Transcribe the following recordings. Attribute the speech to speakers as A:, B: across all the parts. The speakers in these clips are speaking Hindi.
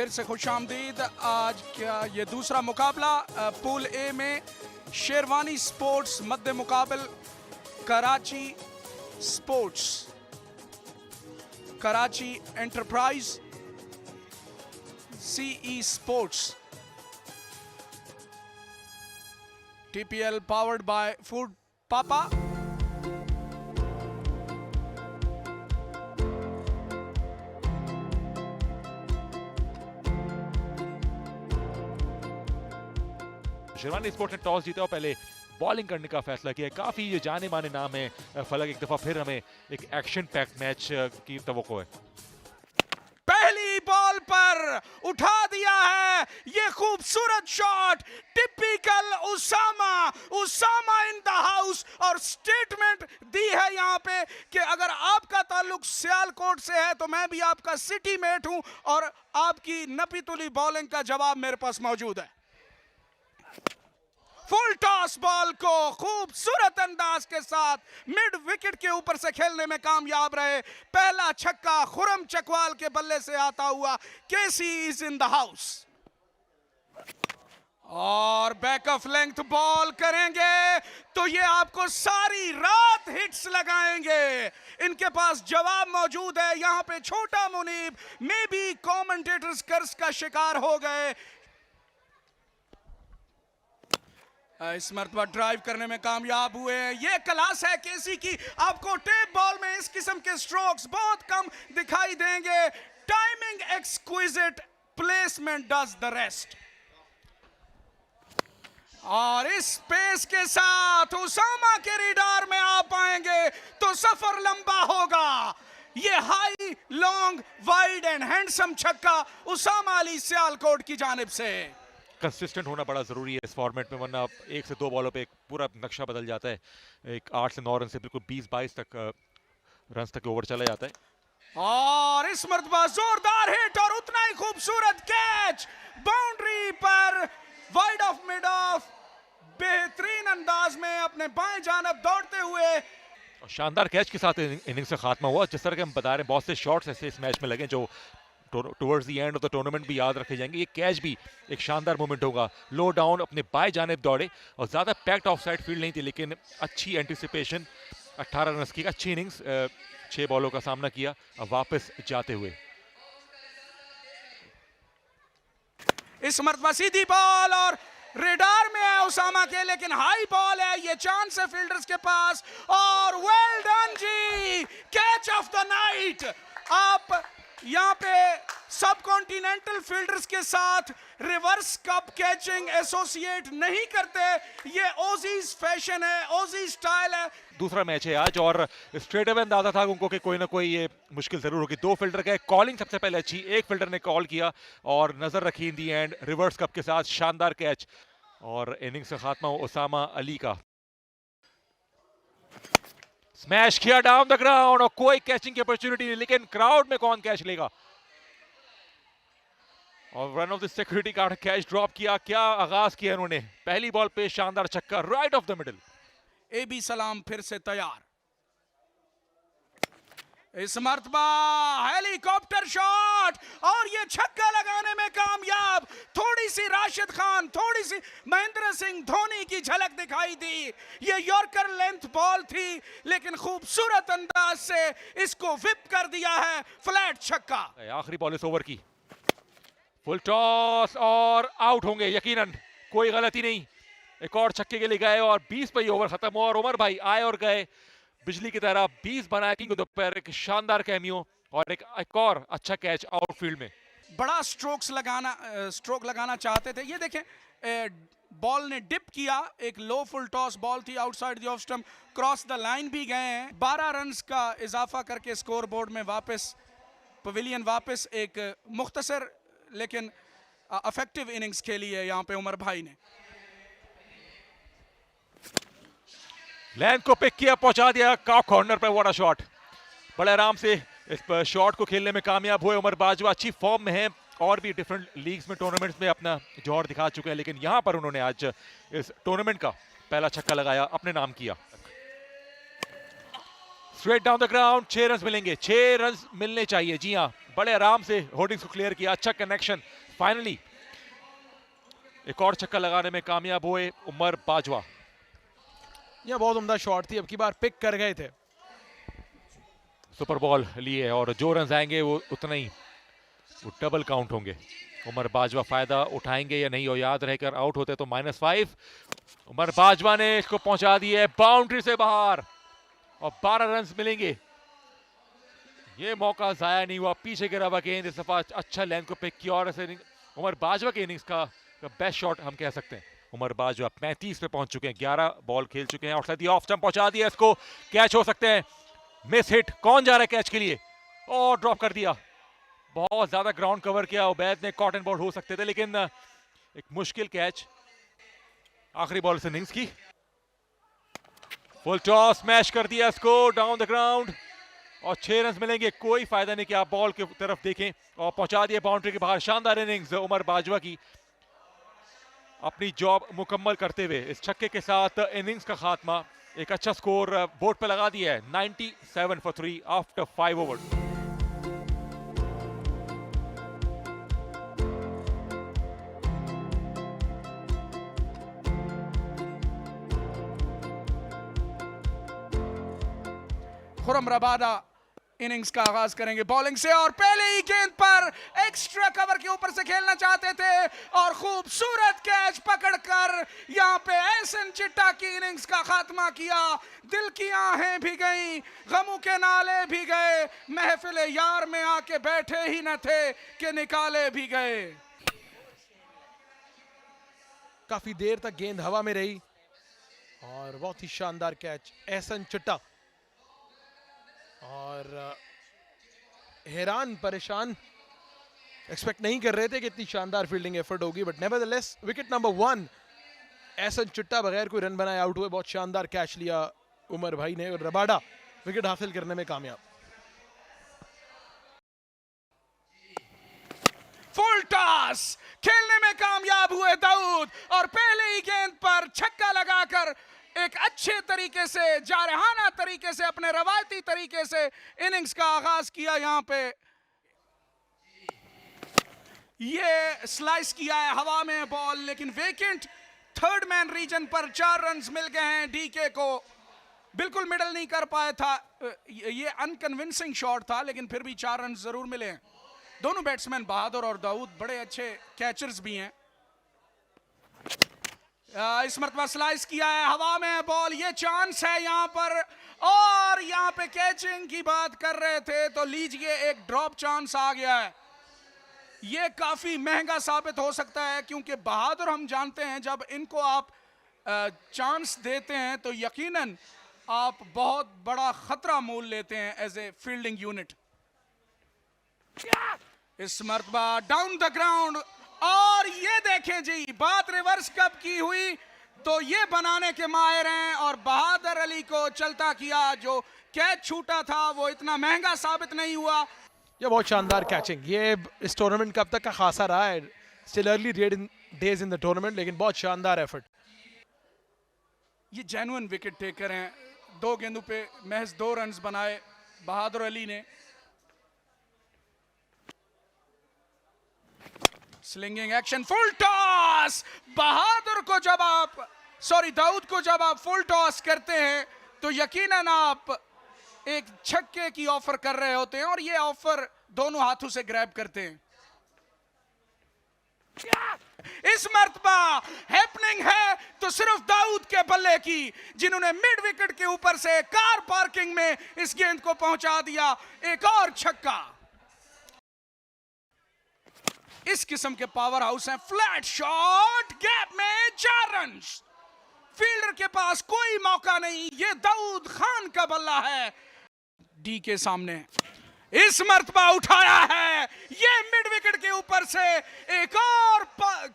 A: फिर से खुशामदीद। आज क्या ये दूसरा मुकाबला पूल ए में शेरवानी स्पोर्ट्स मद्दे मुकाबल Karachi sports, Karachi enterprise, CE sports, TPL powered by food papa.
B: Sherwani sports ने टॉस जीता और पहले बॉलिंग करने का फैसला किया। काफी ये जाने माने नाम है फलक, एक दफा फिर हमें एक एक्शन पैक्ड मैच की तवक्को है।
A: पहली बॉल पर उठा दिया है ये खूबसूरत shot, typical Usama, Usama in the house. और स्टेटमेंट दी है यहां पे कि अगर आपका ताल्लुक सियालकोट से है तो मैं भी आपका सिटी मेट हूं और आपकी नपी तुली बॉलिंग का जवाब मेरे पास मौजूद है। फुल टॉस बॉल को खूबसूरत अंदाज के साथ मिड विकेट के ऊपर से खेलने में कामयाब रहे। पहला छक्का खुरम चकवाल के बल्ले से आता हुआ। केसी इज इन द हाउस और बैक ऑफ लेंथ बॉल करेंगे तो ये आपको सारी रात हिट्स लगाएंगे। इनके पास जवाब मौजूद है। यहां पे छोटा मुनीब मे बी कमेंटेटर्स कर्ज का शिकार हो गए। इस मरतबा ड्राइव करने में कामयाब हुए हैं। ये क्लास है केसी की। आपको टेप बॉल में इस किस्म के स्ट्रोक्स बहुत कम दिखाई देंगे। Timing exquisite, placement does the rest. और इस पेस के साथ उसामा के रिडार में आ पाएंगे तो सफर लंबा होगा। ये high, long, wide and handsome छक्का उसामा अली सियालकोट की जानिब से।
B: कंसिस्टेंट होना बड़ा ज़रूरी है इस फॉर्मेट में, वरना एक से दो बॉलों पे पूरा नक्शा बदल जाता है। एक 8 से 9 रन से बिल्कुल 20-22 तक रन तक ओवर चला जाता है।
A: और इस मरतबा जोरदार हिट और उतना ही खूबसूरत कैच बाउंड्री पर, वाइड ऑफ मिड ऑफ, बेहतरीन अंदाज में अपने बाएं जानब दौड़ते हुए।
B: और शानदार कैच के साथ इनिंग्स का खात्मा हुआ। जिस तरह के हम बता रहे हैं, बहुत से शॉट्स ऐसे इस मैच में लगे जो towards the end of the tournament भी याद रखे जाएंगे। ये कैच भी एक शानदार मोमेंट होगा। लो डाउन अपने बाएं जानिब दौड़े और ज़्यादा पैक्ड ऑफ साइड फील्ड नहीं थी, लेकिन अच्छी एंटिसिपेशन। 18 रन की अच्छी इनिंग्स, 6 बॉलों का सामना किया और वापस जाते हुए।
A: इस मरतबा सीधी बॉल और रेडार में है उसामा के, लेकिन हाई बॉल है। ये चांस है फील्डर्स के पास और वेल डन जी, कैच ऑफ द नाइट। आप यहां पे सब कॉन्टिनेंटल फील्डर्स के साथ रिवर्स कप कैचिंग एसोसिएट नहीं करते। ये ओजीज फैशन है, ओजी स्टाइल है।
B: दूसरा मैच है आज और स्ट्रेट अवे अंदाजा था उनको कि कोई ना कोई ये मुश्किल जरूर होगी। 2 फील्डर का कॉलिंग सबसे पहले अच्छी, एक फील्डर ने कॉल किया और नजर रखी इन दी एंड रिवर्स कप के साथ शानदार कैच और इनिंग्स का खात्मा उसामा अली का। स्मैश किया डाउन द ग्राउंड और कोई कैचिंग की अपॉर्चुनिटी नहीं, लेकिन क्राउड में कौन कैच लेगा। और run of the security guard catch drop किया। क्या आगाज किया उन्होंने, पहली बॉल पे शानदार छक्का राइट ऑफ द मिडिल।
A: एबी सलाम फिर से तैयार। इस मरतबा हेलीकॉप्टर शॉट और ये छक्का लगाने में कामयाब। थोड़ी सी राशिद खान, थोड़ी सी महेंद्र सिंह धोनी की झलक दिखाई दी। ये यॉर्कर लेंथ बॉल थी, लेकिन खूबसूरत अंदाज से इसको विप कर दिया है। फ्लैट छक्का।
B: आखिरी बॉल इस ओवर की, फुल टॉस और आउट होंगे यकीनन, कोई गलती नहीं। एक और छक्के के लिए गए और 20 पे ओवर खत्म हुआ और उमर भाई आए और गए बिजली की तरह। 20 बनाया कि दोपहर, एक शानदार कैमियो और एक और अच्छा कैच आउटफील्ड में।
A: बड़ा स्ट्रोक लगाना चाहते थे। ये देखें, बॉल ने डिप किया। एक लो फुल टॉस बॉल थी outside the off stump, cross the line भी गए हैं। 12 रन्स का इजाफा करके स्कोर बोर्ड में वापस पवेलियन वापस। एक मुख्तसर लेकिन अफेक्टिव इनिंग्स खेली है यहाँ पे उमर भाई ने।
B: लैंड को पिक किया, पहुंचा दिया कॉर्नर पे। व्हाट अ शॉट, बड़े आराम से इस शॉट को खेलने में कामयाब हुए उमर बाजवा। अच्छी फॉर्म में है और भी डिफरेंट लीग्स में, टूर्नामेंट्स में अपना जौहर दिखा चुके हैं, लेकिन यहां पर उन्होंने आज इस टूर्नामेंट का पहला छक्का लगाया, अपने नाम किया। Straight down the ground, 6 run मिलेंगे, 6 रन मिलने चाहिए। जी हाँ, बड़े आराम से होर्डिंग्स को क्लियर किया, अच्छा कनेक्शन, फाइनली एक और छक्का लगाने में कामयाब हुए उमर बाजवा।
C: यह बहुत उम्दा शॉट थी, अब की बार पिक कर गए थे।
B: सुपर बॉल लिए और जो रन आएंगे वो उतना ही वो डबल काउंट होंगे। उमर बाजवा फायदा उठाएंगे या नहीं, और याद रहकर आउट होते तो -5। उमर बाजवा ने इसको पहुंचा दिया बाउंड्री से बाहर और 12 रन मिलेंगे। ये मौका जाया नहीं हुआ, पीछे गिरा हुआ गेंद इस दफा अच्छा लेंथ को पिक किया और ऐसे उमर बाजवा के इनिंग्स का बेस्ट शॉट हम कह सकते हैं। उमर बाजवा 35 पे पहुंच चुके हैं, 11 बॉल खेल चुके हैं और साथ ही ऑफ स्टंप पहुंचा दिया इसको, कैच हो सकते हैं। मिस हिट, कौन जा रहा है कैच के लिए और ड्रॉप कर दिया। बहुत ज्यादा ग्राउंड कवर किया, उबैद ने कॉटन बॉल हो सकते थे लेकिन एक मुश्किल कैच। आखिरी बॉल से इनिंग्स की फुल टॉस, स्मैश कर दिया इसको डाउन द ग्राउंड और 6 रन मिलेंगे। कोई फायदा नहीं कि आप बॉल की तरफ देखें और पहुंचा दिया बाउंड्री के बाहर। शानदार इनिंग्स उमर बाजवा की, अपनी जॉब मुकम्मल करते हुए इस छक्के के साथ इनिंग्स का खात्मा। एक अच्छा स्कोर बोर्ड पे लगा दिया है, 97 for 3 after 5 over.
A: Khurram Rabada innings का आगाज करेंगे बॉलिंग से और पहले ही गेंद पर एक्स्ट्रा कवर के ऊपर से खेलना चाहते थे और खूबसूरत कैच पकड़कर यहां पे एहसन चिट्टा की इनिंग्स का खात्मा किया। दिल की आहें भी गईं, गमों के नाले भी गए, महफिल यार में आके बैठे ही न थे कि निकाले भी गए।
C: काफी देर तक गेंद हवा में रही और बहुत ही शानदार कैच एहसन चिट्टा। और हैरान परेशान, एक्सपेक्ट नहीं कर रहे थे कि इतनी शानदार फील्डिंग एफर्ट होगी, but nevertheless wicket number 1 Ehsan Chitta बगैर कोई रन बनाए आउट हुए। बहुत शानदार कैच लिया उमर भाई ने और रबाडा विकेट हासिल करने में कामयाब।
A: फुल टॉस खेलने में कामयाब हुए दाऊद और पहले ही गेंद पर छक्का लगाकर एक अच्छे तरीके से, जारहाना तरीके से, अपने रवायती तरीके से इनिंग्स का आगाज किया। यहां पे ये स्लाइस किया है हवा में बॉल, लेकिन वेकेंट थर्ड मैन रीजन पर 4 रन मिल गए हैं डीके को। बिल्कुल मिडल नहीं कर पाया था, ये अनकन्विंसिंग शॉट था, लेकिन फिर भी 4 रन जरूर मिले हैं। दोनों बैट्समैन बहादुर और दाऊद बड़े अच्छे कैचर्स भी हैं। इस मरतबा स्लाइस किया है हवा में बॉल, ये चांस है यहां पर। और यहां पे कैचिंग की बात कर रहे थे तो लीजिए एक ड्रॉप चांस आ गया है। ये काफी महंगा साबित हो सकता है क्योंकि बहादुर हम जानते हैं जब इनको आप चांस देते हैं तो यकीनन आप बहुत बड़ा खतरा मोल लेते हैं एज ए फील्डिंग यूनिट। इस मरतबा डाउन द ग्राउंड और ये देखें जी, बात रिवर्स कब की हुई तो ये बनाने के माहिर हैं और बहादुर अली को चलता किया। जो कैच छूटा था वो इतना महंगा साबित नहीं हुआ।
C: ये बहुत शानदार कैचिंग, ये इस टूर्नामेंट कब तक का खासा रहा है। Still early days in the tournament, लेकिन बहुत शानदार एफर्ट।
A: ये जेन्युइन विकेट टेकर हैं, 2 गेंदों पे महज 2 रन बनाए बहादुर अली ने। Slinging action, full toss. Bahadur को जब आप दाऊद को जब आप फुल टॉस करते हैं तो यकीनन आप एक छक्के की ऑफर कर रहे होते हैं और ये ऑफर दोनों हाथों से ग्रैब करते हैं। इस मर्तबा हैपनिंग है तो सिर्फ दाऊद के बल्ले की, जिन्होंने मिड विकेट के ऊपर से कार पार्किंग में इस गेंद को पहुंचा दिया। एक और छक्का। इस किस्म के पावर हाउस हैं। फ्लैट शॉट, गैप में 4 रन। फील्डर के पास कोई मौका नहीं, ये दाऊद खान का बल्ला है डी के सामने। इस मर्तबा उठाया है ये मिड विकेट के ऊपर से एक और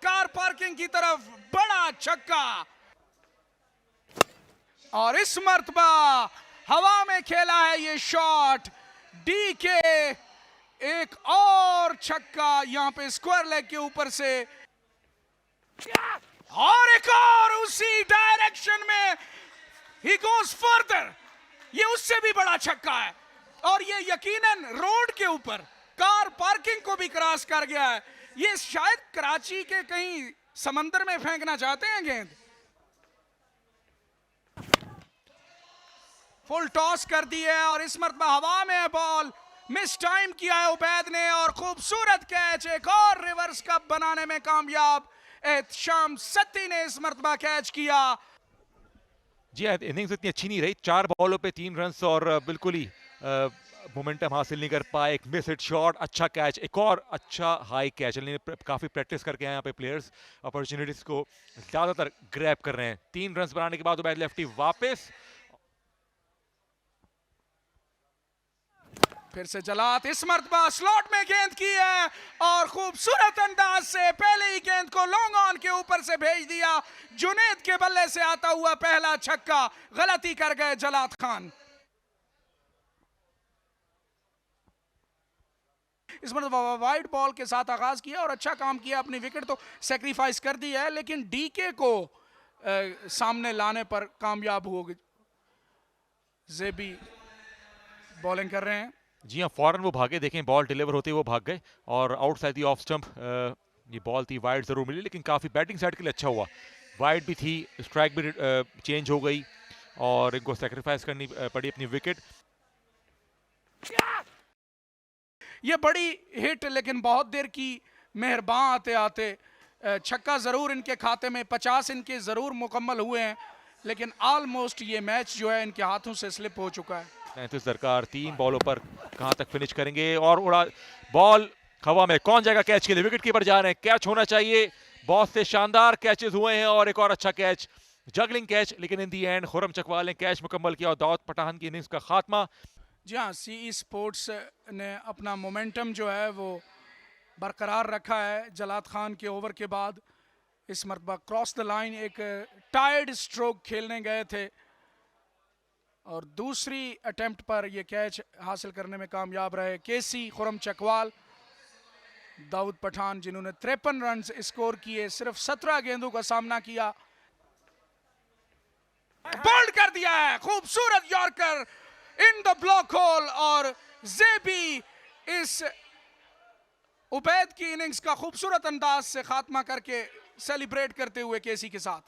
A: कार पार्किंग की तरफ बड़ा छक्का। और इस मर्तबा हवा में खेला है ये शॉट। डी के एक और छक्का यहां पे स्क्वायर लेग के ऊपर से और एक और उसी डायरेक्शन में ही गोज फर्दर। ये उससे भी बड़ा छक्का है और ये यकीनन रोड के ऊपर कार पार्किंग को भी क्रॉस कर गया है। ये शायद कराची के कहीं समंदर में फेंकना चाहते हैं गेंद। फुल टॉस कर दी है और इस मरतबा हवा में है बॉल। मिस टाइम किया है उबैद ने और खूबसूरत कैच, एक और रिवर्स कप बनाने में कामयाब एहतशाम सत्ती ने इस मरतबा कैच किया।
B: जी इनिंग्स इतनी अच्छी नहीं रही, 4 बॉलों पे 3 रन और बिल्कुल ही मोमेंटम हासिल नहीं कर पाए। एक मिस हिट शॉट, अच्छा कैच, एक और अच्छा हाई कैच। काफ़ी प्रैक्टिस करके आए यहाँ पे प्लेयर्स, अपॉर्चुनिटीज़ को ज़्यादातर ग्रैब कर रहे हैं। 3 रन बनाने के बाद उबैद लेफ्टी वापस,
A: फिर से जलात इस मरतबा स्लॉट में गेंद की है और खूबसूरत अंदाज से पहले ही गेंद को लॉन्ग ऑन के ऊपर से भेज दिया। जुनेद के बल्ले से आता हुआ पहला छक्का, गलती कर गए जलात खान। इस मरतबा वाइड बॉल के साथ आगाज किया और अच्छा काम किया। अपनी विकेट तो सेक्रीफाइस कर दी है लेकिन डीके को सामने लाने पर कामयाब हो गए। जेबी बॉलिंग कर रहे हैं।
B: जी हाँ, फौरन वो भागे, देखें बॉल डिलीवर होते ही वो भाग गए और आउटसाइड दी ऑफ स्टंप ये बॉल थी। वाइड जरूर मिली लेकिन काफ़ी बैटिंग साइड के लिए अच्छा हुआ। वाइड भी थी, स्ट्राइक भी चेंज हो गई और इनको सेक्रीफाइस करनी पड़ी अपनी विकेट।
A: ये बड़ी हिट लेकिन बहुत देर की मेहरबान आते आते छक्का ज़रूर इनके खाते में, 50 इनके ज़रूर मुकम्मल हुए हैं लेकिन ऑलमोस्ट ये मैच जो है इनके हाथों से स्लिप हो चुका है।
B: 33 दरकार, 3 बॉलों पर कहां तक फिनिश करेंगे और उड़ा बॉल हवा में, कौन जाएगा कैच के लिए? विकेट कीपर जा रहे हैं, कैच होना चाहिए। बहुत से शानदार कैचेस हुए हैं और एक और अच्छा कैच, जगलिंग कैच, लेकिन इन दी एंड खुर्रम चकवाल ने कैच मुकम्मल किया और दाऊद पठान की इनिंग्स का खात्मा।
A: जी हाँ, सीई स्पोर्ट्स ने अपना मोमेंटम जो है वो बरकरार रखा है। जलात खान के ओवर के बाद इस मरतबा क्रॉस द लाइन एक टायर्ड स्ट्रोक खेलने गए थे और दूसरी अटेम्प्ट पर यह कैच हासिल करने में कामयाब रहे केसी, खुर्रम चकवाल, दाऊद पठान, जिन्होंने 53 रन स्कोर किए, सिर्फ 17 गेंदों का सामना किया। बोल्ड कर दिया है, खूबसूरत yorker in the block whole और जेबी इस उबैद की इनिंग्स का खूबसूरत अंदाज से खात्मा करके सेलिब्रेट करते हुए केसी के साथ,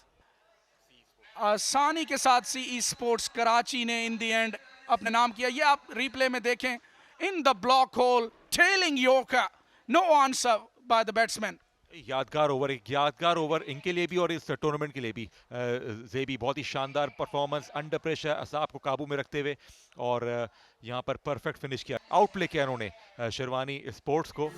A: आसानी के साथ सीई स्पोर्ट्स कराची ने इन द एंड अपने नाम किया। ये आप रिप्ले में देखें, in the blockhole trailing yorker, no answer by the batsman.
B: यादगार ओवर, एक यादगार ओवर इनके लिए भी और इस टूर्नामेंट के लिए भी। जेबी बहुत ही शानदार परफॉर्मेंस, अंडर प्रेशर असाब को काबू में रखते हुए और यहाँ पर परफेक्ट फिनिश किया। आउट प्ले किया उन्होंने शेरवानी स्पोर्ट्स को।